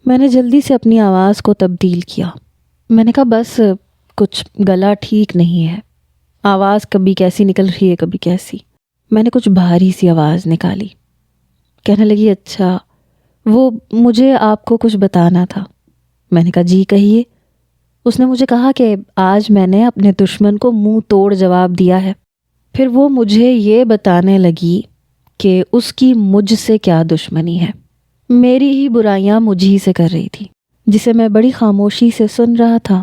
میں نے جلدی سے اپنی آواز کو تبدیل کیا۔ میں نے کہا بس کچھ گلا ٹھیک نہیں ہے، آواز کبھی کیسی نکل رہی ہے کبھی کیسی۔ میں نے کچھ بھاری سی آواز نکالی۔ کہنے لگی اچھا وہ مجھے آپ کو کچھ بتانا تھا۔ میں نے کہا جی کہیے۔ اس نے مجھے کہا کہ آج میں نے اپنے دشمن کو منہ توڑ جواب دیا ہے۔ پھر وہ مجھے یہ بتانے لگی کہ اس کی مجھ سے کیا دشمنی ہے، میری ہی برائیاں مجھ ہی سے کر رہی تھی، جسے میں بڑی خاموشی سے سن رہا تھا،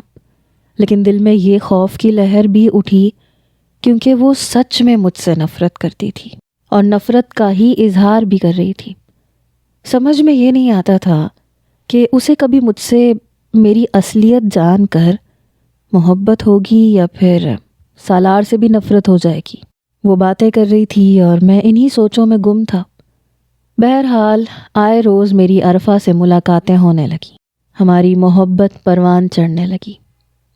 لیکن دل میں یہ خوف کی لہر بھی اٹھی کیونکہ وہ سچ میں مجھ سے نفرت کرتی تھی اور نفرت کا ہی اظہار بھی کر رہی تھی۔ سمجھ میں یہ نہیں آتا تھا کہ اسے کبھی مجھ سے میری اصلیت جان کر محبت ہوگی یا پھر سالار سے بھی نفرت ہو جائے گی۔ وہ باتیں کر رہی تھی اور میں انہی سوچوں میں گم تھا۔ بہرحال آئے روز میری عرفہ سے ملاقاتیں ہونے لگیں، ہماری محبت پروان چڑھنے لگی،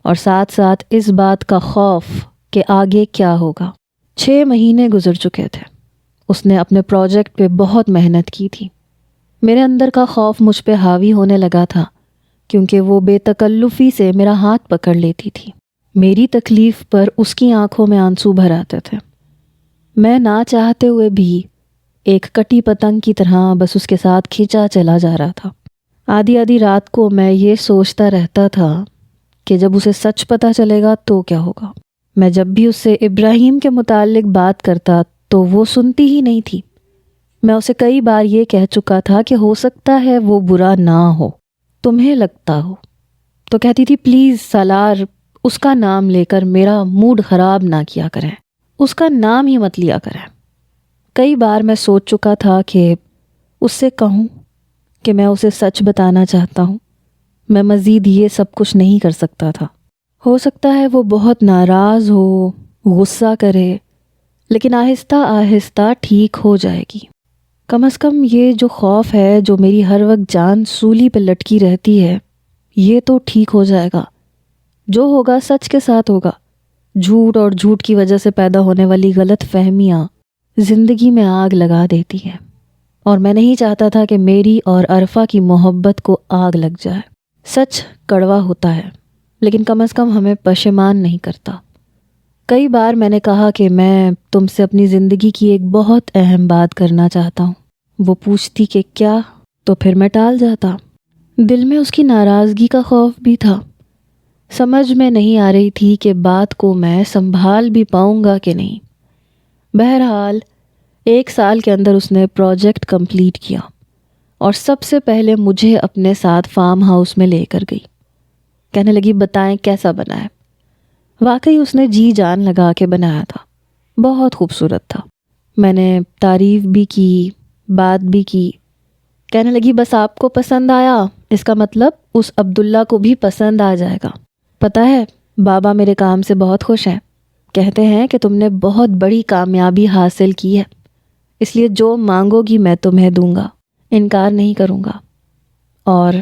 اور ساتھ ساتھ اس بات کا خوف کہ آگے کیا ہوگا۔ 6 مہینے گزر چکے تھے۔ اس نے اپنے پروجیکٹ پہ بہت محنت کی تھی۔ میرے اندر کا خوف مجھ پہ حاوی ہونے لگا تھا کیونکہ وہ بے تکلفی سے میرا ہاتھ پکڑ لیتی تھی۔ میری تکلیف پر اس کی آنکھوں میں آنسو بھر آتے تھے۔ میں نہ چاہتے ہوئے بھی ایک کٹی پتنگ کی طرح بس اس کے ساتھ کھینچا چلا جا رہا تھا۔ آدھی آدھی رات کو میں یہ سوچتا رہتا تھا کہ جب اسے سچ پتہ چلے گا تو کیا ہوگا۔ میں جب بھی اس سے ابراہیم کے متعلق بات کرتا تو وہ سنتی ہی نہیں تھی۔ میں اسے کئی بار یہ کہہ چکا تھا کہ ہو سکتا ہے وہ برا نہ ہو، تمہیں لگتا ہو، تو کہتی تھی پلیز سالار اس کا نام لے کر میرا موڈ خراب نہ کیا کریں، اس کا نام ہی مت لیا کریں۔ کئی بار میں سوچ چکا تھا کہ اس سے کہوں کہ میں اسے سچ بتانا چاہتا ہوں، میں مزید یہ سب کچھ نہیں کر سکتا تھا۔ ہو سکتا ہے وہ بہت ناراض ہو، غصہ کرے، لیکن آہستہ آہستہ ٹھیک ہو جائے گی۔ کم از کم یہ جو خوف ہے جو میری ہر وقت جان سولی پہ لٹکی رہتی ہے، یہ تو ٹھیک ہو جائے گا۔ جو ہوگا سچ کے ساتھ ہوگا۔ جھوٹ اور جھوٹ کی وجہ سے پیدا ہونے والی غلط فہمیاں زندگی میں آگ لگا دیتی ہیں، اور میں نہیں چاہتا تھا کہ میری اور عرفہ کی محبت کو آگ لگ جائے۔ سچ کڑوا ہوتا ہے لیکن کم از کم ہمیں پشیمان نہیں کرتا۔ کئی بار میں نے کہا کہ میں تم سے اپنی زندگی کی ایک بہت اہم بات کرنا چاہتا ہوں۔ وہ پوچھتی کہ کیا، تو پھر میں ٹال جاتا۔ دل میں اس کی ناراضگی کا خوف بھی تھا۔ سمجھ میں نہیں آ رہی تھی کہ بات کو میں سنبھال بھی پاؤں گا کہ نہیں۔ بہرحال 1 سال کے اندر اس نے پروجیکٹ کمپلیٹ کیا اور سب سے پہلے مجھے اپنے ساتھ فارم ہاؤس میں لے کر گئی۔ کہنے لگی بتائیں کیسا بنا ہے۔ واقعی اس نے جی جان لگا کے بنایا تھا، بہت خوبصورت تھا۔ میں نے تعریف بھی کی، بات بھی کی۔ کہنے لگی بس آپ کو پسند آیا، اس کا مطلب اس عبداللہ کو بھی پسند آ جائے گا۔ پتہ ہے بابا میرے کام سے بہت خوش ہیں، کہتے ہیں کہ تم نے بہت بڑی کامیابی حاصل کی ہے، اس لیے جو مانگو گی میں تمہیں دوں گا، انکار نہیں کروں گا۔ اور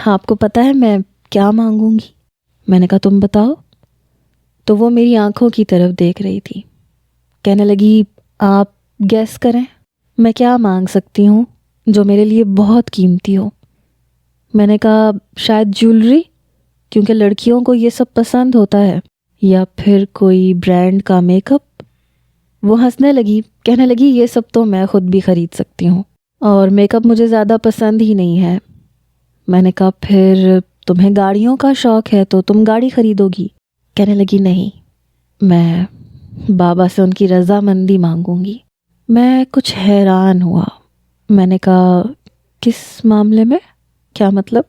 آپ کو پتہ ہے میں کیا مانگوں گی؟ میں نے کہا تم بتاؤ۔ تو وہ میری آنکھوں کی طرف دیکھ رہی تھی۔ کہنے لگی آپ گیس کریں میں کیا مانگ سکتی ہوں جو میرے لیے بہت قیمتی ہو۔ میں نے کہا شاید جیولری، کیونکہ لڑکیوں کو یہ سب پسند ہوتا ہے، یا پھر کوئی برانڈ کا میک اپ۔ وہ ہنسنے لگی، کہنے لگی یہ سب تو میں خود بھی خرید سکتی ہوں، اور میک اپ مجھے زیادہ پسند ہی نہیں ہے۔ میں نے کہا پھر تمہیں گاڑیوں کا شوق ہے تو تم گاڑی خریدو گی۔ کہنے لگی نہیں، میں بابا سے ان کی رضامندی مانگوں گی۔ میں کچھ حیران ہوا۔ میں نے کہا کس معاملے میں؟ کیا مطلب؟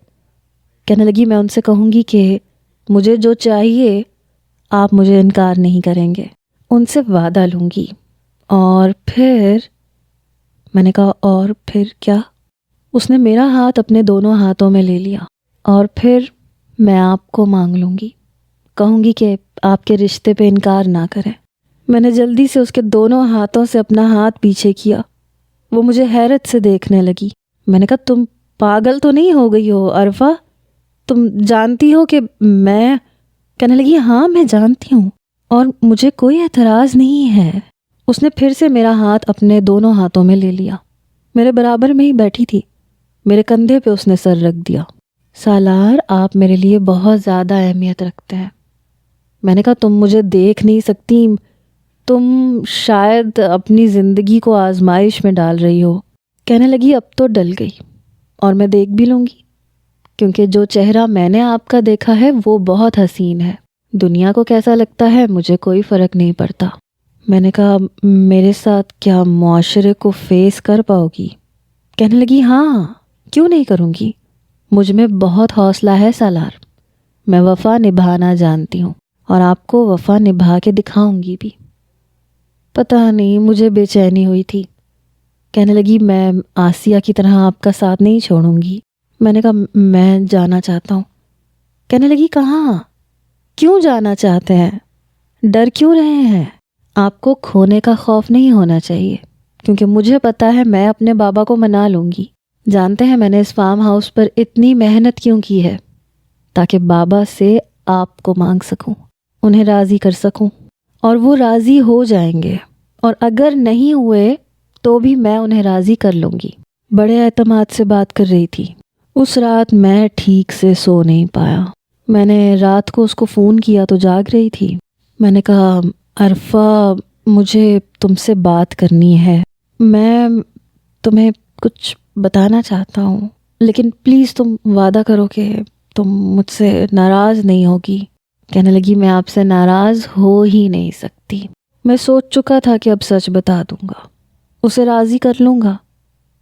کہنے لگی میں ان سے کہوں گی کہ مجھے جو چاہیے آپ مجھے انکار نہیں کریں گے، ان سے وعدہ لوں گی۔ اور پھر میں نے کہا اور پھر کیا؟ اس نے میرا ہاتھ اپنے دونوں ہاتھوں میں لے لیا۔ اور پھر میں آپ کو مانگ لوں گی، کہوں گی کہ آپ کے رشتے پہ انکار نہ کریں۔ میں نے جلدی سے اس کے دونوں ہاتھوں سے اپنا ہاتھ پیچھے کیا۔ وہ مجھے حیرت سے دیکھنے لگی۔ میں نے کہا تم پاگل تو نہیں ہو گئی ہو عرفہ؟ تم جانتی ہو کہ میں… کہنے لگی ہاں میں جانتی ہوں اور مجھے کوئی اعتراض نہیں ہے۔ اس نے پھر سے میرا ہاتھ اپنے دونوں ہاتھوں میں لے لیا۔ میرے برابر میں ہی بیٹھی تھی، میرے کندھے پہ اس نے سر رکھ دیا۔ سالار آپ میرے لیے بہت زیادہ اہمیت رکھتے ہیں۔ میں نے کہا تم مجھے دیکھ نہیں سکتی، تم شاید اپنی زندگی کو آزمائش میں ڈال رہی ہو۔ کہنے لگی اب تو ڈل گئی، اور میں دیکھ بھی لوں گی، کیونکہ جو چہرہ میں نے آپ کا دیکھا ہے وہ بہت حسین ہے۔ دنیا کو کیسا لگتا ہے مجھے کوئی فرق نہیں پڑتا۔ میں نے کہا میرے ساتھ کیا معاشرے کو فیس کر پاؤ گی؟ کہنے لگی ہاں، کیوں نہیں کروں گی، مجھ میں بہت حوصلہ ہے سالار، میں وفا نبھانا جانتی ہوں اور آپ کو وفا نبھا کے دکھاؤں گی بھی۔ پتہ نہیں مجھے بے چینی ہوئی تھی۔ کہنے لگی میں آسیہ کی طرح آپ کا ساتھ نہیں چھوڑوں گی۔ میں نے کہا میں جانا چاہتا ہوں۔ کہنے لگی کہاں؟ کیوں جانا چاہتے ہیں؟ ڈر کیوں رہے ہیں؟ آپ کو کھونے کا خوف نہیں ہونا چاہیے، کیونکہ مجھے پتا ہے میں اپنے بابا کو منا لوں گی۔ جانتے ہیں میں نے اس فارم ہاؤس پر اتنی محنت کیوں کی ہے؟ تاکہ بابا سے آپ کو مانگ سکوں، انہیں راضی کر سکوں، اور وہ راضی ہو جائیں گے، اور اگر نہیں ہوئے تو بھی میں انہیں راضی کر لوں گی۔ بڑے اعتماد سے بات کر رہی تھی۔ اس رات میں ٹھیک سے سو نہیں پایا۔ میں نے رات کو اس کو فون کیا تو جاگ رہی تھی۔ میں نے کہا عرفہ مجھے تم سے بات کرنی ہے، میں تمہیں کچھ بتانا چاہتا ہوں، لیکن پلیز تم وعدہ کرو کہ تم مجھ سے ناراض نہیں ہوگی۔ کہنے لگی میں آپ سے ناراض ہو ہی نہیں سکتی۔ میں سوچ چکا تھا کہ اب سچ بتا دوں گا، اسے راضی کر لوں گا،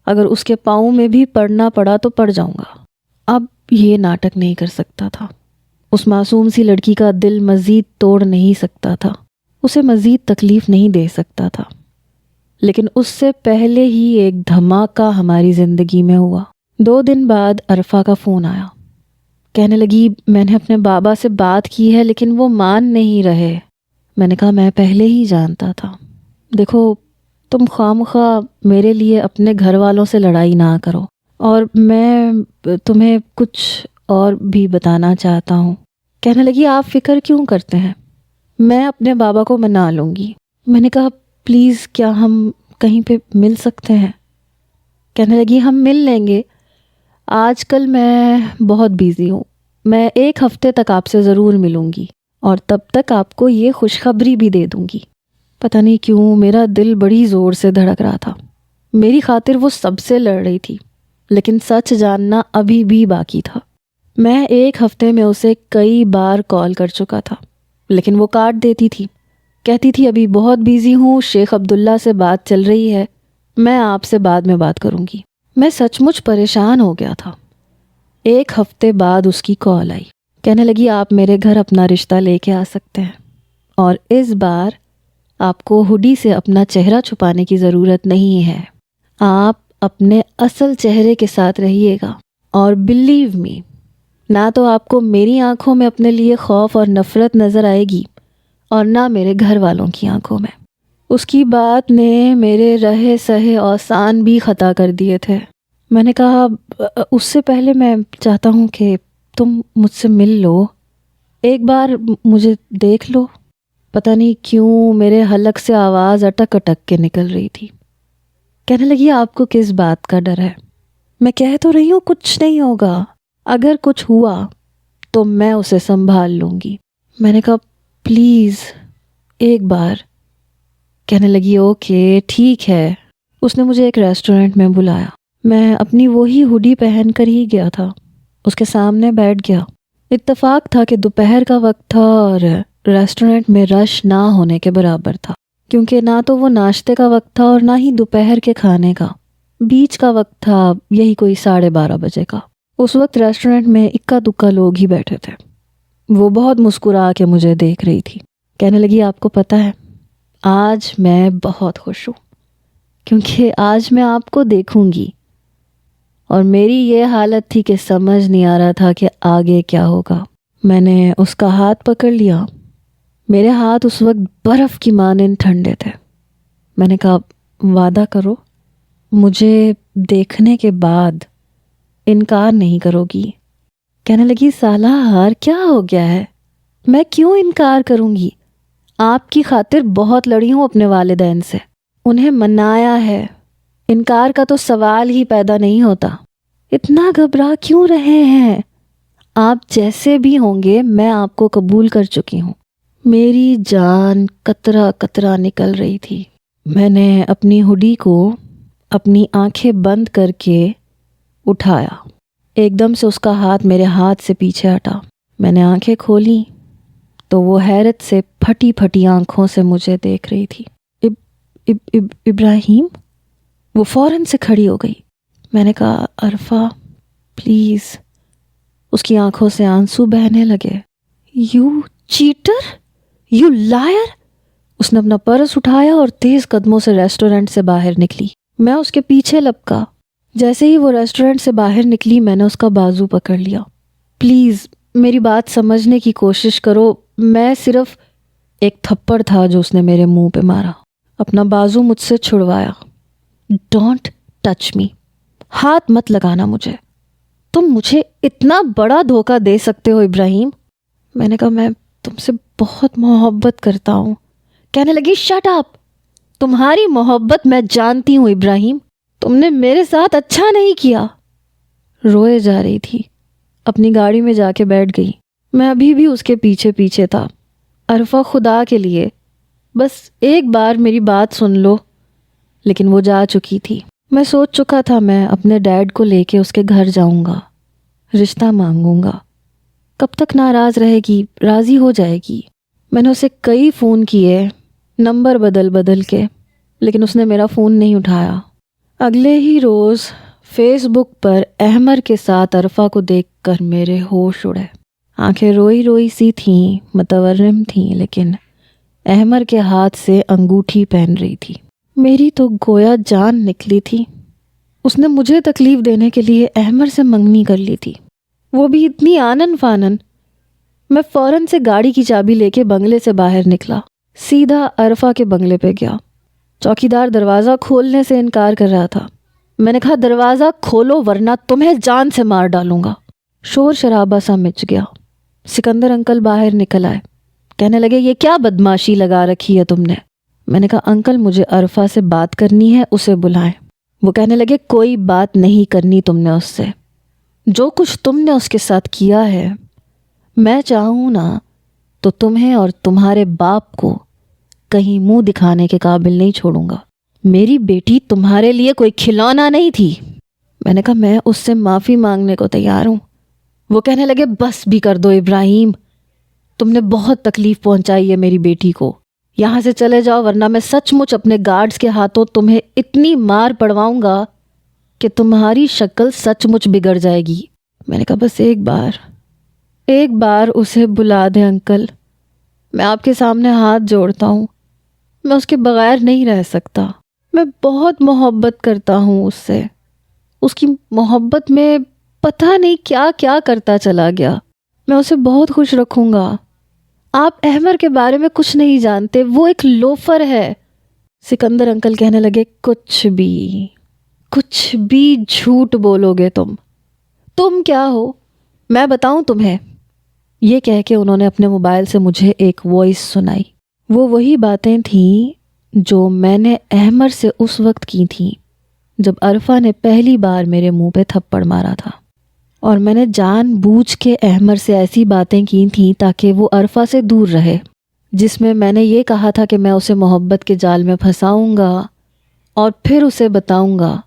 اگر اس کے پاؤں میں بھی پڑنا پڑا تو پڑ جاؤں گا۔ اب یہ ناٹک نہیں کر سکتا تھا، اس معصوم سی لڑکی کا دل مزید توڑ نہیں سکتا تھا، اسے مزید تکلیف نہیں دے سکتا تھا۔ لیکن اس سے پہلے ہی ایک دھماکہ ہماری زندگی میں ہوا۔ 2 دن بعد عرفہ کا فون آیا۔ کہنے لگی میں نے اپنے بابا سے بات کی ہے لیکن وہ مان نہیں رہے۔ میں نے کہا میں پہلے ہی جانتا تھا۔ دیکھو تم خواہ میرے لیے اپنے گھر والوں سے لڑائی نہ کرو، اور میں تمہیں کچھ اور بھی بتانا چاہتا ہوں۔ کہنے لگی آپ فکر کیوں کرتے ہیں، میں اپنے بابا کو منا لوں گی۔ میں نے کہا پلیز کیا ہم کہیں پہ مل سکتے ہیں؟ کہنے لگی ہم مل لیں گے، آج کل میں بہت بیزی ہوں، میں 1 ہفتے تک آپ سے ضرور ملوں گی، اور تب تک آپ کو یہ خوشخبری بھی دے دوں گی۔ پتہ نہیں کیوں میرا دل بڑی زور سے دھڑک رہا تھا۔ میری خاطر وہ سب سے لڑ رہی تھی، لیکن سچ جاننا ابھی بھی باقی تھا۔ میں 1 ہفتے میں اسے کئی بار کال کر چکا تھا، لیکن وہ کاٹ دیتی تھی، کہتی تھی ابھی بہت بیزی ہوں، شیخ عبداللہ سے بات چل رہی ہے، میں آپ سے بعد میں بات کروں گی۔ میں سچ مچ پریشان ہو گیا تھا۔ 1 ہفتے بعد اس کی کال آئی۔ کہنے لگی آپ میرے گھر اپنا رشتہ لے کے آ سکتے ہیں، اور اس بار آپ کو ہڈی سے اپنا چہرہ چھپانے کی ضرورت نہیں ہے، آپ اپنے اصل چہرے کے ساتھ رہیے گا، اور بلیو می، نہ تو آپ کو میری آنکھوں میں اپنے لیے خوف اور نفرت نظر آئے گی، اور نہ میرے گھر والوں کی آنکھوں میں۔ اس کی بات نے میرے رہے سہے اوسان بھی خطا کر دیے تھے۔ میں نے کہا اس سے پہلے میں چاہتا ہوں کہ تم مجھ سے مل لو، ایک بار مجھے دیکھ لو۔ پتہ نہیں کیوں میرے حلق سے آواز اٹک اٹک کے نکل رہی تھی۔ کہنے لگی آپ کو کس بات کا ڈر ہے؟ میں کہہ تو رہی ہوں کچھ نہیں ہوگا، اگر کچھ ہوا تو میں اسے سنبھال لوں گی۔ میں نے کہا پلیز ایک بار۔ کہنے لگی اوکے ٹھیک ہے۔ اس نے مجھے ایک ریسٹورنٹ میں بلایا۔ میں اپنی وہی ہڈی پہن کر ہی گیا تھا، اس کے سامنے بیٹھ گیا۔ اتفاق تھا کہ دوپہر کا وقت تھا اور ریسٹورنٹ میں رش نہ ہونے کے برابر تھا، کیونکہ نہ تو وہ ناشتے کا وقت تھا اور نہ ہی دوپہر کے کھانے کا، بیچ کا وقت تھا، یہی کوئی 12:30 بجے کا۔ اس وقت ریسٹورنٹ میں اکا دکا لوگ ہی بیٹھے تھے۔ وہ بہت مسکرا کے مجھے دیکھ رہی تھی۔ کہنے لگی آپ کو پتہ ہے آج میں بہت خوش ہوں، کیونکہ آج میں آپ کو دیکھوں گی، اور میری یہ حالت تھی کہ سمجھ نہیں آ رہا تھا کہ آگے کیا ہوگا۔ میں نے اس کا ہاتھ پکڑ لیا، میرے ہاتھ اس وقت برف کی مانند ٹھنڈے تھے۔ میں نے کہا وعدہ کرو مجھے دیکھنے کے بعد انکار نہیں کرو گی۔ کہنے لگی سالار کیا ہو گیا ہے، میں کیوں انکار کروں گی، آپ کی خاطر بہت لڑی ہوں اپنے والدین سے، انہیں منایا ہے، انکار کا تو سوال ہی پیدا نہیں ہوتا۔ اتنا گھبرا کیوں رہے ہیں، آپ جیسے بھی ہوں گے میں آپ کو قبول کر چکی ہوں۔ میری جان قطرہ قطرہ نکل رہی تھی۔ میں نے اپنی ہڈی کو اپنی آنکھیں بند کر کے اٹھایا۔ ایک دم سے اس کا ہاتھ میرے ہاتھ سے پیچھے ہٹا۔ میں نے آنکھیں کھولیں تو وہ حیرت سے پھٹی پھٹی آنکھوں سے مجھے دیکھ رہی تھی۔ ابراہیم؟ وہ فوراً سے کھڑی ہو گئی۔ میں نے کہا عرفہ پلیز۔ اس کی آنکھوں سے آنسو بہنے لگے۔ You cheater, you liar. اس نے اپنا پرس اٹھایا اور تیز قدموں سے ریسٹورنٹ سے باہر نکلی۔ میں اس کے پیچھے لپکا۔ جیسے ہی وہ ریسٹورنٹ سے باہر نکلی میں نے اس کا بازو پکڑ لیا۔ پلیز میری بات سمجھنے کی کوشش کرو، میں صرف ایک تھپڑ تھا جو اس نے میرے منہ پہ مارا۔ اپنا بازو مجھ سے چھڑوایا۔ ڈونٹ ٹچ می، ہاتھ مت لگانا مجھے، تم مجھے اتنا بڑا دھوکہ دے سکتے ہو ابراہیم۔ میں نے کہا میں تم سے بہت محبت کرتا ہوں۔ کہنے لگی شٹ اپ، تمہاری محبت میں جانتی ہوں ابراہیم، تم نے میرے ساتھ اچھا نہیں کیا۔ روئے جا رہی تھی، اپنی گاڑی میں جا کے بیٹھ گئی۔ میں ابھی بھی اس کے پیچھے پیچھے تھا۔ عرفہ خدا کے لیے بس ایک بار میری بات سن لو۔ لیکن وہ جا چکی تھی۔ میں سوچ چکا تھا میں اپنے ڈیڈ کو لے کے اس کے گھر جاؤں گا، رشتہ مانگوں گا۔ کب تک ناراض رہے گی، راضی ہو جائے گی۔ میں نے اسے کئی فون کیے، نمبر بدل بدل کے، لیکن اس نے میرا فون نہیں اٹھایا۔ اگلے ہی روز فیس بک پر احمر کے ساتھ عرفہ کو دیکھ کر میرے ہوش اڑے۔ آنکھیں روئی روئی سی تھیں، متورم تھیں، لیکن احمر کے ہاتھ سے انگوٹھی پہن رہی تھی۔ میری تو گویا جان نکلی تھی۔ اس نے مجھے تکلیف دینے کے لیے احمر سے منگنی کر لی تھی، وہ بھی اتنی آنن فانن۔ میں فوراً سے گاڑی کی چابی لے کے بنگلے سے باہر نکلا، سیدھا عرفہ کے بنگلے پہ گیا۔ چوکیدار دروازہ کھولنے سے انکار کر رہا تھا۔ میں نے کہا دروازہ کھولو ورنہ تمہیں جان سے مار ڈالوں گا۔ شور شرابہ سا مچ گیا۔ سکندر انکل باہر نکل آئے، کہنے لگے یہ کیا بدماشی لگا رکھی ہے تم نے؟ میں نے کہا انکل مجھے عرفہ سے بات کرنی ہے، اسے بلائیں۔ وہ کہنے لگے کوئی بات نہیں کرنی تم نے اس سے، جو کچھ تم نے اس کے ساتھ کیا ہے، میں چاہوں نا تو تمہیں اور تمہارے باپ کو کہیں منہ دکھانے کے قابل نہیں چھوڑوں گا۔ میری بیٹی تمہارے لیے کوئی کھلونا نہیں تھی۔ میں نے کہا میں اس سے معافی مانگنے کو تیار ہوں۔ وہ کہنے لگے بس بھی کر دو ابراہیم، تم نے بہت تکلیف پہنچائی ہے میری بیٹی کو، یہاں سے چلے جاؤ ورنہ میں سچ مچ اپنے گارڈز کے ہاتھوں تمہیں اتنی مار پڑواؤں گا کہ تمہاری شکل سچ مچ بگڑ جائے گی۔ میں نے کہا بس ایک بار اسے بلا دیں انکل، میں آپ کے سامنے ہاتھ جوڑتا ہوں، میں اس کے بغیر نہیں رہ سکتا۔ میں بہت محبت کرتا ہوں اس سے، اس کی محبت میں پتہ نہیں کیا کیا کرتا چلا گیا۔ میں اسے بہت خوش رکھوں گا۔ آپ احمر کے بارے میں کچھ نہیں جانتے، وہ ایک لوفر ہے۔ سکندر انکل کہنے لگے کچھ بھی جھوٹ بولو گے تم کیا ہو میں بتاؤں تمہیں۔ یہ کہہ کے انہوں نے اپنے موبائل سے مجھے ایک وائس سنائی۔ وہ وہی باتیں تھیں جو میں نے احمر سے اس وقت کی تھیں جب عرفہ نے پہلی بار میرے منہ پہ تھپڑ مارا تھا، اور میں نے جان بوجھ کے احمر سے ایسی باتیں کی تھیں تاکہ وہ عرفہ سے دور رہے، جس میں نے یہ کہا تھا کہ میں اسے محبت کے جال میں پھنساؤں گا اور پھر اسے بتاؤں گا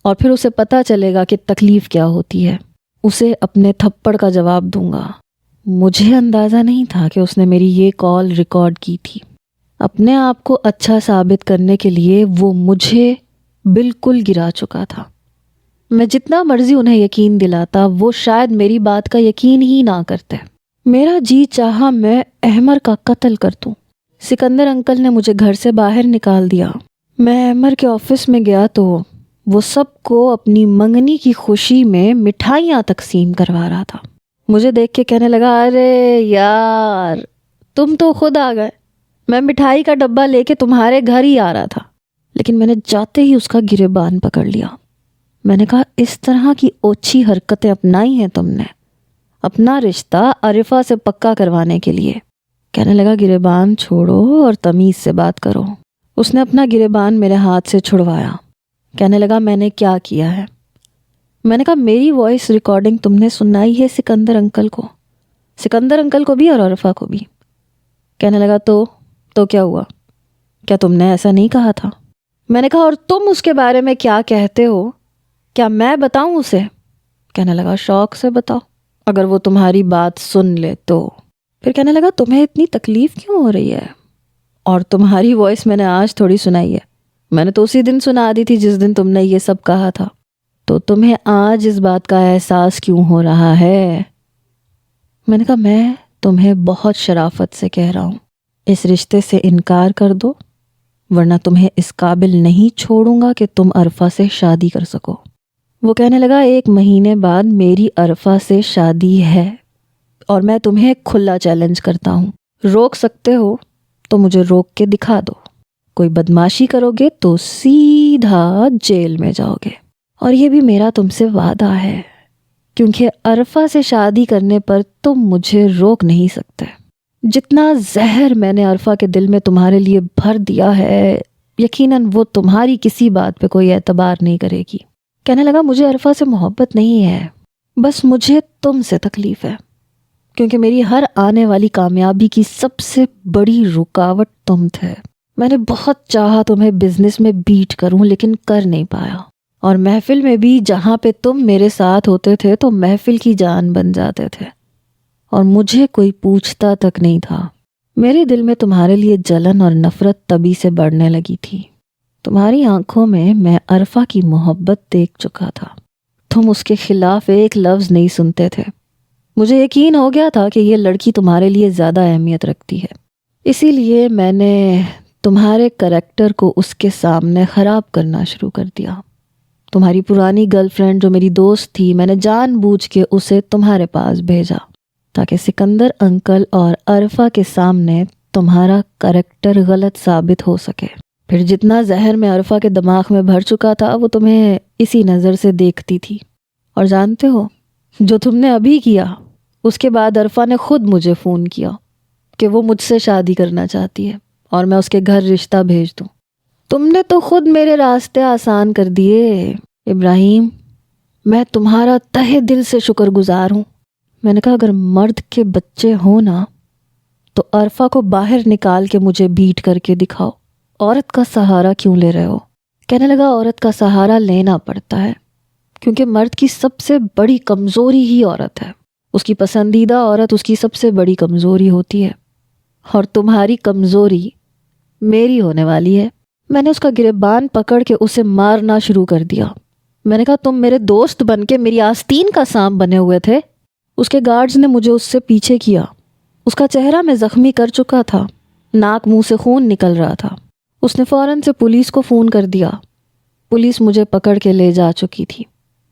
اور پھر اسے پتہ چلے گا کہ تکلیف کیا ہوتی ہے، اسے اپنے تھپڑ کا جواب دوں گا۔ مجھے اندازہ نہیں تھا کہ اس نے میری یہ کال ریکارڈ کی تھی۔ اپنے آپ کو اچھا ثابت کرنے کے لیے وہ مجھے بالکل گرا چکا تھا۔ میں جتنا مرضی انہیں یقین دلاتا وہ شاید میری بات کا یقین ہی نہ کرتے۔ میرا جی چاہا میں احمر کا قتل کر دوں۔ سکندر انکل نے مجھے گھر سے باہر نکال دیا۔ میں احمر کے آفس میں گیا تو وہ سب کو اپنی منگنی کی خوشی میں مٹھائیاں تقسیم کروا رہا تھا۔ مجھے دیکھ کے کہنے لگا ارے یار تم تو خود آ گئے، میں مٹھائی کا ڈبہ لے کے تمہارے گھر ہی آ رہا تھا، لیکن میں نے جاتے ہی اس کا گریبان پکڑ لیا۔ میں نے کہا اس طرح کی اوچھی حرکتیں اپنائی ہیں تم نے اپنا رشتہ عرفہ سے پکا کروانے کے لیے۔ کہنے لگا گریبان چھوڑو اور تمیز سے بات کرو۔ اس نے اپنا گریبان میرے ہاتھ سے چھڑوایا۔ کہنے لگا میں نے کیا کیا ہے؟ میں نے کہا میری وائس ریکارڈنگ تم نے سنائی ہے سکندر انکل کو، سکندر انکل کو بھی اور عرفہ کو بھی۔ کہنے لگا تو کیا ہوا، کیا تم نے ایسا نہیں کہا تھا؟ میں نے کہا اور تم اس کے بارے میں کیا کہتے ہو، کیا میں بتاؤں اسے؟ کہنے لگا شوق سے بتاؤ، اگر وہ تمہاری بات سن لے تو۔ پھر کہنے لگا تمہیں اتنی تکلیف کیوں ہو رہی ہے، اور تمہاری وائس میں نے آج تھوڑی سنائی ہے، میں نے تو اسی دن سنا دی تھی جس دن تم نے یہ سب کہا تھا، تو تمہیں آج اس بات کا احساس کیوں ہو رہا ہے؟ میں نے کہا میں تمہیں بہت شرافت سے کہہ رہا ہوں، اس رشتے سے انکار کر دو، ورنہ تمہیں اس قابل نہیں چھوڑوں گا کہ تم عرفہ سے شادی کر سکو۔ وہ کہنے لگا 1 مہینے بعد میری عرفہ سے شادی ہے، اور میں تمہیں کھلا چیلنج کرتا ہوں، روک سکتے ہو تو مجھے روک کے دکھا دو، کوئی بدماشی کرو گے تو سیدھا جیل میں جاؤ گے، اور یہ بھی میرا تم سے وعدہ ہے، کیونکہ عرفہ سے شادی کرنے پر تم مجھے روک نہیں سکتے۔ جتنا زہر میں نے عرفہ کے دل میں تمہارے لیے بھر دیا ہے، یقیناً وہ تمہاری کسی بات پہ کوئی اعتبار نہیں کرے گی۔ کہنے لگا مجھے عرفہ سے محبت نہیں ہے، بس مجھے تم سے تکلیف ہے، کیونکہ میری ہر آنے والی کامیابی کی سب سے بڑی رکاوٹ تم تھے۔ میں نے بہت چاہا تمہیں بزنس میں بیٹ کروں، لیکن کر نہیں پایا، اور محفل میں بھی جہاں پہ تم میرے ساتھ ہوتے تھے تو محفل کی جان بن جاتے تھے، اور مجھے کوئی پوچھتا تک نہیں تھا۔ میرے دل میں تمہارے لیے جلن اور نفرت تبھی سے بڑھنے لگی تھی۔ تمہاری آنکھوں میں عرفہ کی محبت دیکھ چکا تھا، تم اس کے خلاف ایک لفظ نہیں سنتے تھے۔ مجھے یقین ہو گیا تھا کہ یہ لڑکی تمہارے لیے زیادہ اہمیت رکھتی ہے، اسی لیے میں نے تمہارے کریکٹر کو اس کے سامنے خراب کرنا شروع کر دیا۔ تمہاری پرانی گرل فرینڈ جو میری دوست تھی، میں نے جان بوجھ کے اسے تمہارے پاس بھیجا تاکہ سکندر انکل اور عرفہ کے سامنے تمہارا کریکٹر غلط ثابت ہو سکے۔ پھر جتنا زہر میں عرفہ کے دماغ میں بھر چکا تھا وہ تمہیں اسی نظر سے دیکھتی تھی، اور جانتے ہو جو تم نے ابھی کیا، اس کے بعد عرفہ نے خود مجھے فون کیا کہ وہ مجھ سے شادی کرنا چاہتی ہے اور میں اس کے گھر رشتہ بھیج دوں۔ تم نے تو خود میرے راستے آسان کر دیے ابراہیم، میں تمہارا تہہ دل سے شکر گزار ہوں۔ میں نے کہا اگر مرد کے بچے ہوں نا تو عرفہ کو باہر نکال کے مجھے بیٹ کر کے دکھاؤ، عورت کا سہارا کیوں لے رہے ہو؟ کہنے لگا عورت کا سہارا لینا پڑتا ہے، کیونکہ مرد کی سب سے بڑی کمزوری ہی عورت ہے، اس کی پسندیدہ عورت اس کی سب سے بڑی کمزوری ہوتی ہے، اور تمہاری کمزوری میری ہونے والی ہے۔ میں نے اس کا گریبان پکڑ کے اسے مارنا شروع کر دیا۔ میں نے کہا تم میرے دوست بن کے میری آستین کا سانپ بنے ہوئے تھے۔ اس کے گارڈز نے مجھے اس سے پیچھے کیا، اس کا چہرہ میں زخمی کر چکا تھا، ناک منہ سے خون نکل رہا تھا۔ اس نے فوراً سے پولیس کو فون کر دیا، پولیس مجھے پکڑ کے لے جا چکی تھی۔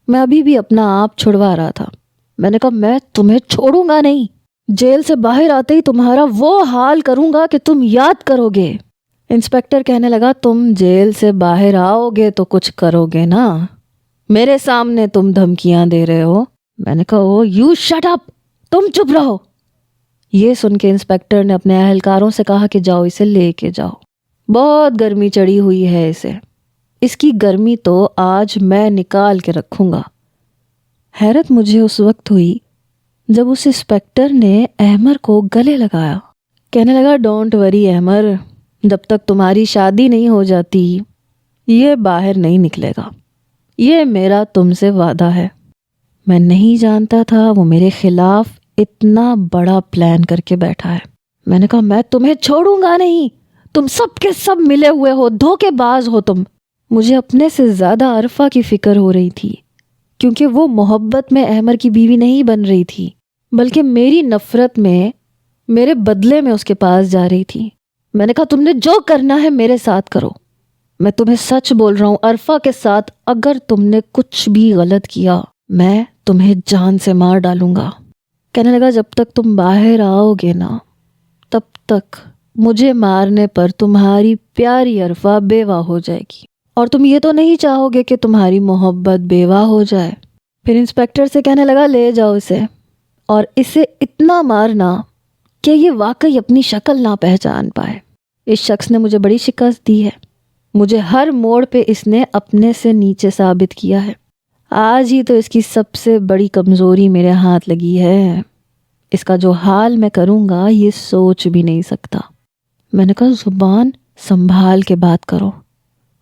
میں ابھی بھی اپنا آپ چھڑوا رہا تھا۔ میں نے کہا میں تمہیں چھوڑوں گا نہیں، جیل سے باہر آتے ہی تمہارا وہ حال کروں گا کہ تم یاد کرو گے۔ انسپیکٹر کہنے لگا تم جیل سے باہر آؤ گے تو کچھ کرو گے نا، میرے سامنے تم دھمکیاں دے رہے ہو۔ میں نے کہا او یو شٹ اپ، تم چپ رہو۔ یہ سن کے انسپیکٹر نے اپنے اہلکاروں سے کہا کہ جاؤ اسے لے کے جاؤ، بہت گرمی چڑھی ہوئی ہے اسے، اس کی گرمی تو آج میں نکال کے رکھوں گا۔ حیرت مجھے اس وقت ہوئی جب اس انسپیکٹر نے احمر کو گلے لگایا۔ کہنے لگا ڈونٹ وری احمر، جب تک تمہاری شادی نہیں ہو جاتی یہ باہر نہیں نکلے گا، یہ میرا تم سے وعدہ ہے۔ میں نہیں جانتا تھا وہ میرے خلاف اتنا بڑا پلان کر کے بیٹھا ہے۔ میں نے کہا میں تمہیں چھوڑوں گا نہیں، تم سب کے سب ملے ہوئے ہو، دھوکے باز ہو تم۔ مجھے اپنے سے زیادہ عرفہ کی فکر ہو رہی تھی، کیونکہ وہ محبت میں احمر کی بیوی نہیں بن رہی تھی، بلکہ میری نفرت میں، میرے بدلے میں اس کے پاس جا رہی تھی۔ میں نے کہا تم نے جو کرنا ہے میرے ساتھ کرو، میں تمہیں سچ بول رہا ہوں، عرفہ کے ساتھ اگر تم نے کچھ بھی غلط کیا میں تمہیں جان سے مار ڈالوں گا۔ کہنے لگا جب تک تم باہر آؤ گے نا تب تک مجھے مارنے پر تمہاری پیاری عرفہ بیوہ ہو جائے گی، اور تم یہ تو نہیں چاہو گے کہ تمہاری محبت بیوہ ہو جائے۔ پھر انسپیکٹر سے کہنے لگا لے جاؤ اسے، اور اسے اتنا مارنا کہ یہ واقعی اپنی شکل نہ پہچان پائے۔ اس شخص نے مجھے بڑی شکست دی ہے، مجھے ہر موڑ پہ اس نے اپنے سے نیچے ثابت کیا ہے۔ آج ہی تو اس کی سب سے بڑی کمزوری میرے ہاتھ لگی ہے. اس کا جو حال میں کروں گا یہ سوچ بھی نہیں سکتا. میں نے کہا زبان سنبھال کے بات کرو،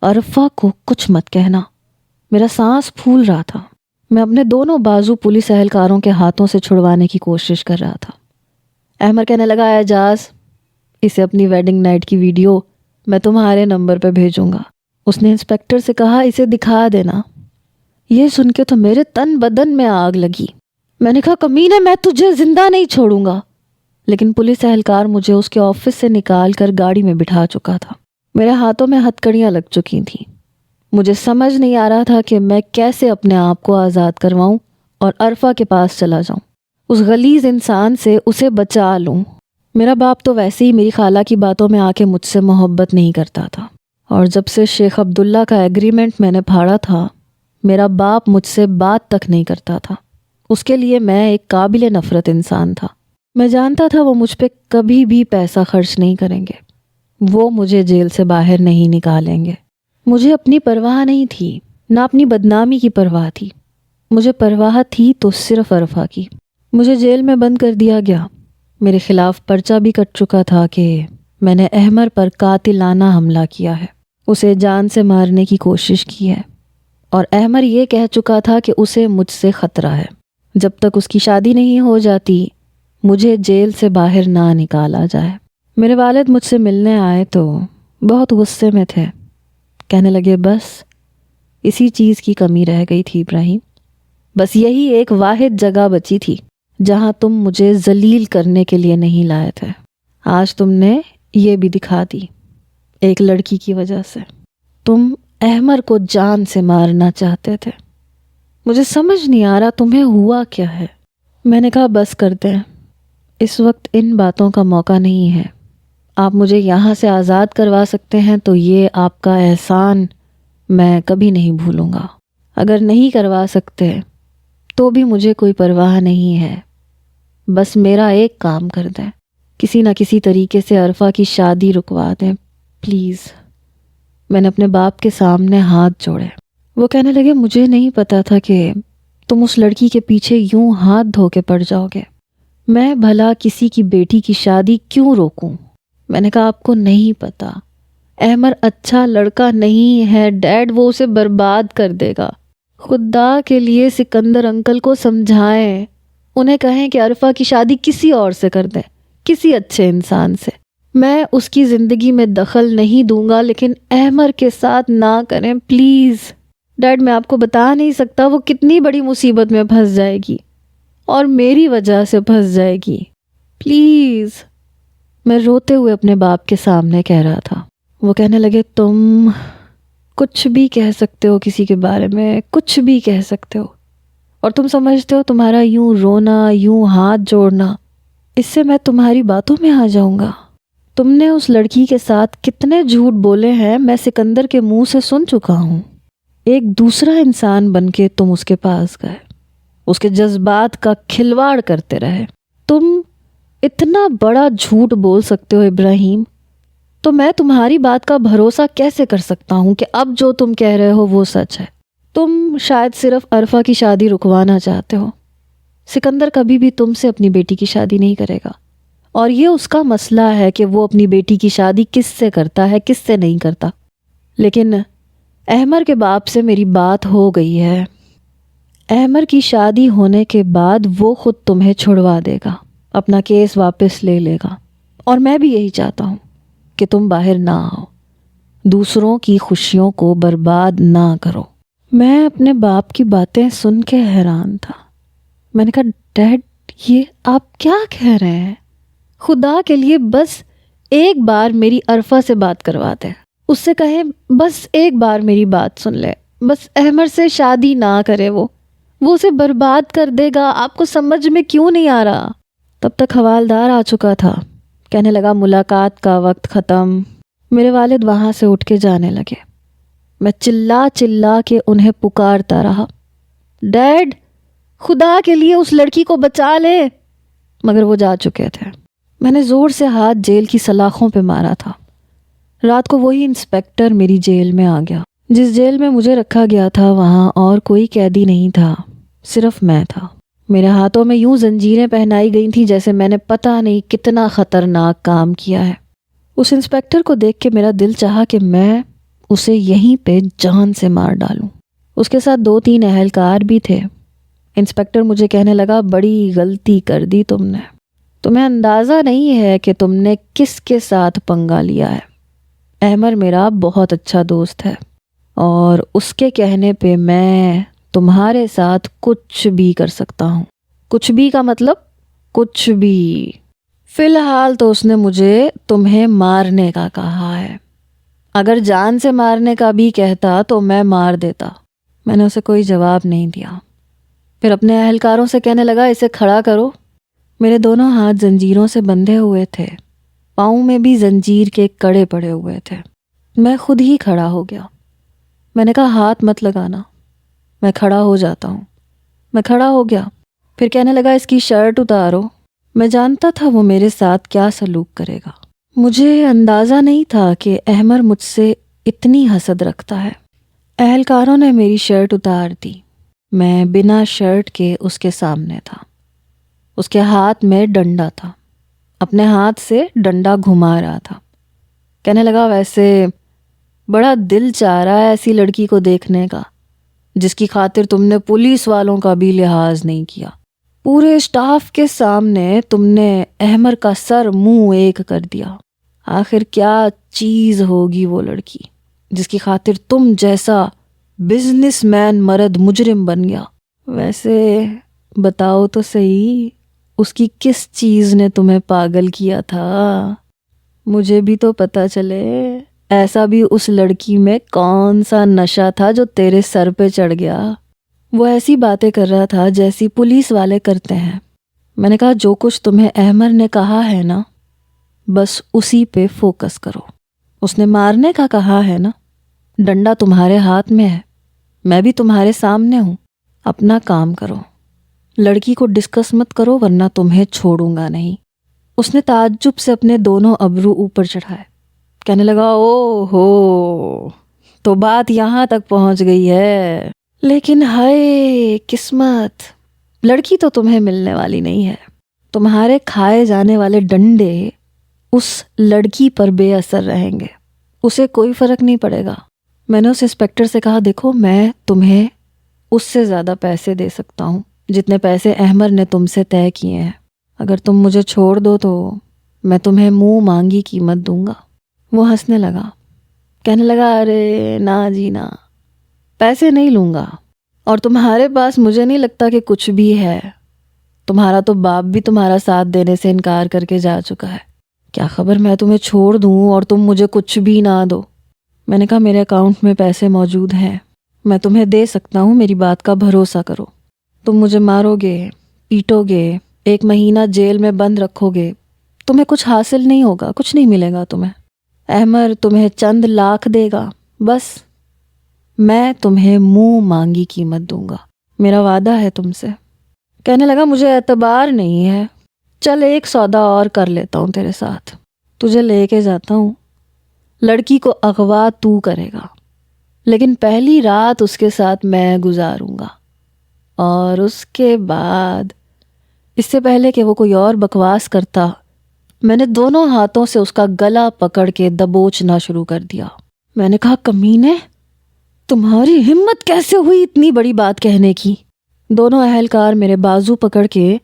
عرفہ کو کچھ مت کہنا. میرا سانس پھول رہا تھا. میں اپنے دونوں بازو پولیس اہلکاروں کے ہاتھوں سے چھڑوانے کی کوشش کر رہا تھا. احمر کہنے لگا اعجاز، اسے اپنی ویڈنگ نائٹ کی ویڈیو میں تمہارے نمبر پہ بھیجوں گا. اس نے انسپیکٹر سے کہا اسے دکھا دینا. یہ سن کے تو میرے تن بدن میں آگ لگی. میں نے کہا کمینے، میں تجھے زندہ نہیں چھوڑوں گا. لیکن پولیس اہلکار مجھے اس کے آفس سے نکال کر گاڑی میں بٹھا چکا تھا. میرے ہاتھوں میں ہتھکڑیاں لگ چکی تھیں. مجھے سمجھ نہیں آ رہا تھا کہ میں کیسے اپنے آپ کو آزاد کرواؤں اور عرفہ کے پاس چلا جاؤں، اس غلیظ انسان سے اسے بچا لوں. میرا باپ تو ویسے ہی میری خالہ کی باتوں میں آ کے مجھ سے محبت نہیں کرتا تھا، اور جب سے شیخ عبداللہ کا ایگریمنٹ میں نے پھاڑا تھا میرا باپ مجھ سے بات تک نہیں کرتا تھا. اس کے لیے میں ایک قابل نفرت انسان تھا. میں جانتا تھا وہ مجھ پہ کبھی بھی پیسہ خرچ نہیں کریں گے، وہ مجھے جیل سے باہر نہیں نکالیں گے. مجھے اپنی پرواہ نہیں تھی، نہ اپنی بدنامی کی پرواہ تھی. مجھے پرواہ تھی تو صرف عرفہ کی. مجھے جیل میں بند کر دیا گیا. میرے خلاف پرچہ بھی کٹ چکا تھا کہ میں نے احمر پر قاتلانہ حملہ کیا ہے، اسے جان سے مارنے کی کوشش کی ہے، اور احمر یہ کہہ چکا تھا کہ اسے مجھ سے خطرہ ہے. جب تک اس کی شادی نہیں ہو جاتی مجھے جیل سے باہر نہ نکالا جائے. میرے والد مجھ سے ملنے آئے تو بہت غصے میں تھے. کہنے لگے بس اسی چیز کی کمی رہ گئی تھی ابراہیم، بس یہی ایک واحد جگہ بچی تھی جہاں تم مجھے ذلیل کرنے کے لیے نہیں لائے تھے. آج تم نے یہ بھی دکھا دی. ایک لڑکی کی وجہ سے تم احمر کو جان سے مارنا چاہتے تھے. مجھے سمجھ نہیں آ رہا تمہیں ہوا کیا ہے. میں نے کہا بس کر دیں، اس وقت ان باتوں کا موقع نہیں ہے. آپ مجھے یہاں سے آزاد کروا سکتے ہیں تو یہ آپ کا احسان میں کبھی نہیں بھولوں گا. اگر نہیں کروا سکتے تو بھی مجھے کوئی پرواہ نہیں ہے. بس میرا ایک کام کر دیں، کسی نہ کسی طریقے سے عرفہ کی شادی رکوا دیں پلیز. میں نے اپنے باپ کے سامنے ہاتھ جوڑے. وہ کہنے لگے مجھے نہیں پتا تھا کہ تم اس لڑکی کے پیچھے یوں ہاتھ دھو کے پڑ جاؤ گے. میں بھلا کسی کی بیٹی کی شادی کیوں روکوں؟ میں نے کہا آپ کو نہیں پتا، احمر اچھا لڑکا نہیں ہے ڈیڈ، وہ اسے برباد کر دے گا. خدا کے لیے سکندر انکل کو سمجھائیں، انہیں کہیں کہ عرفہ کی شادی کسی اور سے کر دیں، کسی اچھے انسان سے. میں اس کی زندگی میں دخل نہیں دوں گا لیکن احمر کے ساتھ نہ کریں پلیز. ڈیڈ میں آپ کو بتا نہیں سکتا وہ کتنی بڑی مصیبت میں پھنس جائے گی، اور میری وجہ سے پھنس جائے گی پلیز. میں روتے ہوئے اپنے باپ کے سامنے کہہ رہا تھا. وہ کہنے لگے تم کچھ بھی کہہ سکتے ہو کسی کے بارے میں، کچھ بھی کہہ سکتے ہو، اور تم سمجھتے ہو تمہارا یوں رونا، یوں ہاتھ جوڑنا، اس سے میں تمہاری باتوں میں آ جاؤں گا. تم نے اس لڑکی کے ساتھ کتنے جھوٹ بولے ہیں میں سکندر کے منہ سے سن چکا ہوں. ایک دوسرا انسان بن کے تم اس کے پاس گئے، اس کے جذبات کا کھلواڑ کرتے رہے. تم اتنا بڑا جھوٹ بول سکتے ہو ابراہیم، تو میں تمہاری بات کا بھروسہ کیسے کر سکتا ہوں کہ اب جو تم کہہ رہے ہو وہ سچ ہے؟ تم شاید صرف عرفہ کی شادی رکوانا چاہتے ہو. سکندر کبھی بھی تم سے اپنی بیٹی کی شادی نہیں کرے گا، اور یہ اس کا مسئلہ ہے کہ وہ اپنی بیٹی کی شادی کس سے کرتا ہے کس سے نہیں کرتا. لیکن احمر کے باپ سے میری بات ہو گئی ہے. احمر کی شادی ہونے کے بعد وہ خود تمہیں چھڑوا دے گا، اپنا کیس واپس لے لے گا. اور میں بھی یہی چاہتا ہوں کہ تم باہر نہ آؤ، دوسروں کی خوشیوں کو برباد نہ کرو. میں اپنے باپ کی باتیں سن کے حیران تھا. میں نے کہا ڈیڈ یہ آپ کیا کہہ رہے ہیں؟ خدا کے لیے بس ایک بار میری عرفہ سے بات کروا دیں، اس سے کہیں بس ایک بار میری بات سن لے، بس احمر سے شادی نہ کرے، وہ اسے برباد کر دے گا. آپ کو سمجھ میں کیوں نہیں آ رہا؟ تب تک حوالدار آ چکا تھا. کہنے لگا ملاقات کا وقت ختم. میرے والد وہاں سے اٹھ کے جانے لگے. میں چلا چلا کے انہیں پکارتا رہا، ڈیڈ خدا کے لیے اس لڑکی کو بچا لے. مگر وہ جا چکے تھے. میں نے زور سے ہاتھ جیل کی سلاخوں پہ مارا تھا. رات کو وہی انسپیکٹر میری جیل میں آ گیا. جس جیل میں مجھے رکھا گیا تھا وہاں اور کوئی قیدی نہیں تھا، صرف میں تھا۔ میرے ہاتھوں میں یوں زنجیریں پہنائی گئی تھیں جیسے میں نے پتہ نہیں کتنا خطرناک کام کیا ہے۔ اس انسپیکٹر کو دیکھ کے میرا دل چاہا کہ میں اسے یہیں پہ جان سے مار ڈالوں۔ اس کے ساتھ 2-3 اہلکار بھی تھے۔ انسپیکٹر مجھے کہنے لگا، بڑی غلطی کر دی تم نے، تمہیں اندازہ نہیں ہے کہ تم نے کس کے ساتھ پنگا لیا ہے۔ احمر میرا بہت اچھا دوست ہے اور اس کے کہنے پہ میں تمہارے ساتھ کچھ بھی کر سکتا ہوں۔ کچھ بھی کا مطلب کچھ بھی۔ فی الحال تو اس نے مجھے تمہیں مارنے کا کہا ہے، اگر جان سے مارنے کا بھی کہتا تو میں مار دیتا۔ میں نے اسے کوئی جواب نہیں دیا۔ پھر اپنے اہلکاروں سے کہنے لگا، اسے کھڑا کرو۔ میرے دونوں ہاتھ زنجیروں سے بندھے ہوئے تھے، پاؤں میں بھی زنجیر کے کڑے پڑے ہوئے تھے۔ میں خود ہی کھڑا ہو گیا۔ میں نے کہا، ہاتھ مت لگانا، میں کھڑا ہو جاتا ہوں۔ میں کھڑا ہو گیا۔ پھر کہنے لگا، اس کی شرٹ اتارو۔ میں جانتا تھا وہ میرے ساتھ کیا سلوک کرے گا۔ مجھے اندازہ نہیں تھا کہ احمر مجھ سے اتنی حسد رکھتا ہے۔ اہلکاروں نے میری شرٹ اتار دی۔ میں بنا شرٹ کے اس کے سامنے تھا۔ اس کے ہاتھ میں ڈنڈا تھا، اپنے ہاتھ سے ڈنڈا گھما رہا تھا۔ کہنے لگا، ویسے بڑا دل چاہ رہا ہے ایسی لڑکی کو دیکھنے کا جس کی خاطر تم نے پولیس والوں کا بھی لحاظ نہیں کیا۔ پورے اسٹاف کے سامنے تم نے احمر کا سر منہ ایک کر دیا۔ آخر کیا چیز ہوگی وہ لڑکی جس کی خاطر تم جیسا بزنس مین مرد مجرم بن گیا؟ ویسے بتاؤ تو صحیح، اس کی کس چیز نے تمہیں پاگل کیا تھا؟ مجھے بھی تو پتہ چلے، ایسا بھی اس لڑکی میں کون سا نشہ تھا جو تیرے سر پہ چڑھ گیا؟ وہ ایسی باتیں کر رہا تھا جیسی پولیس والے کرتے ہیں۔ میں نے کہا، جو کچھ تمہیں احمر نے کہا ہے نا، بس اسی پہ فوکس کرو۔ اس نے مارنے کا کہا ہے نا، ڈنڈا تمہارے ہاتھ میں ہے، میں بھی تمہارے سامنے ہوں۔ اپنا کام کرو، لڑکی کو ڈسکس مت کرو ورنہ تمہیں چھوڑوں گا نہیں۔ اس نے تعجب سے اپنے دونوں ابرو اوپر چڑھائے، کہنے لگا، او ہو، تو بات یہاں تک پہنچ گئی ہے۔ لیکن ہائے قسمت، لڑکی تو تمہیں ملنے والی نہیں ہے۔ تمہارے کھائے جانے والے ڈنڈے اس لڑکی پر بے اثر رہیں گے، اسے کوئی فرق نہیں پڑے گا۔ میں نے اس انسپیکٹر سے کہا، دیکھو میں تمہیں اس سے زیادہ پیسے دے سکتا ہوں جتنے پیسے احمر نے تم سے طے کیے ہیں۔ اگر تم مجھے چھوڑ دو تو میں تمہیں منہ مانگی قیمت دوں گا۔ وہ ہنسنے لگا، کہنے لگا، ارے نا جی نا، پیسے نہیں لوں گا، اور تمہارے پاس مجھے نہیں لگتا کہ کچھ بھی ہے۔ تمہارا تو باپ بھی تمہارا ساتھ دینے سے انکار کر کے جا چکا ہے۔ کیا خبر میں تمہیں چھوڑ دوں اور تم مجھے کچھ بھی نہ دو۔ میں نے کہا، میرے اکاؤنٹ میں پیسے موجود ہیں، میں تمہیں دے سکتا ہوں، میری بات کا بھروسہ کرو۔ تم مجھے مارو گے، پیٹو گے، 1 مہینہ جیل میں بند رکھو گے، تمہیں کچھ حاصل نہیں ہوگا، کچھ نہیں ملے گا تمہیں۔ احمر تمہیں چند لاکھ دے گا، بس میں تمہیں منہ مانگی قیمت دوں گا، میرا وعدہ ہے تم سے۔ کہنے لگا، مجھے اعتبار نہیں ہے، چل ایک سودا اور کر لیتا ہوں تیرے ساتھ، تجھے لے کے جاتا ہوں، لڑکی کو اغوا تو کرے گا، لیکن پہلی رات اس کے ساتھ میں گزاروں گا، اور اس کے بعد، اس سے پہلے کہ وہ کوئی اور بکواس کرتا، میں نے دونوں ہاتھوں سے اس کا گلا پکڑ کے دبوچنا شروع کر دیا۔ میں نے کہا، کمینے، تمہاری ہمت کیسے ہوئی اتنی بڑی بات کہنے کی؟ دونوں اہلکار میرے بازو پکڑ کے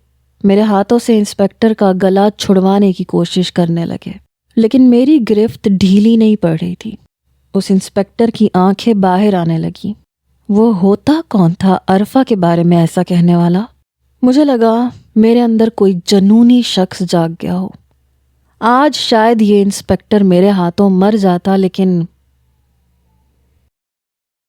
میرے ہاتھوں سے انسپیکٹر کا گلا چھڑوانے کی کوشش کرنے لگے، لیکن میری گرفت ڈھیلی نہیں پڑ رہی تھی۔ اس انسپیکٹر کی آنکھیں باہر آنے لگیں۔ وہ ہوتا کون تھا عرفہ کے بارے میں ایسا کہنے والا؟ مجھے لگا میرے اندر کوئی جنونی شخص جاگ گیا ہو۔ آج شاید یہ انسپیکٹر میرے ہاتھوں مر جاتا، لیکن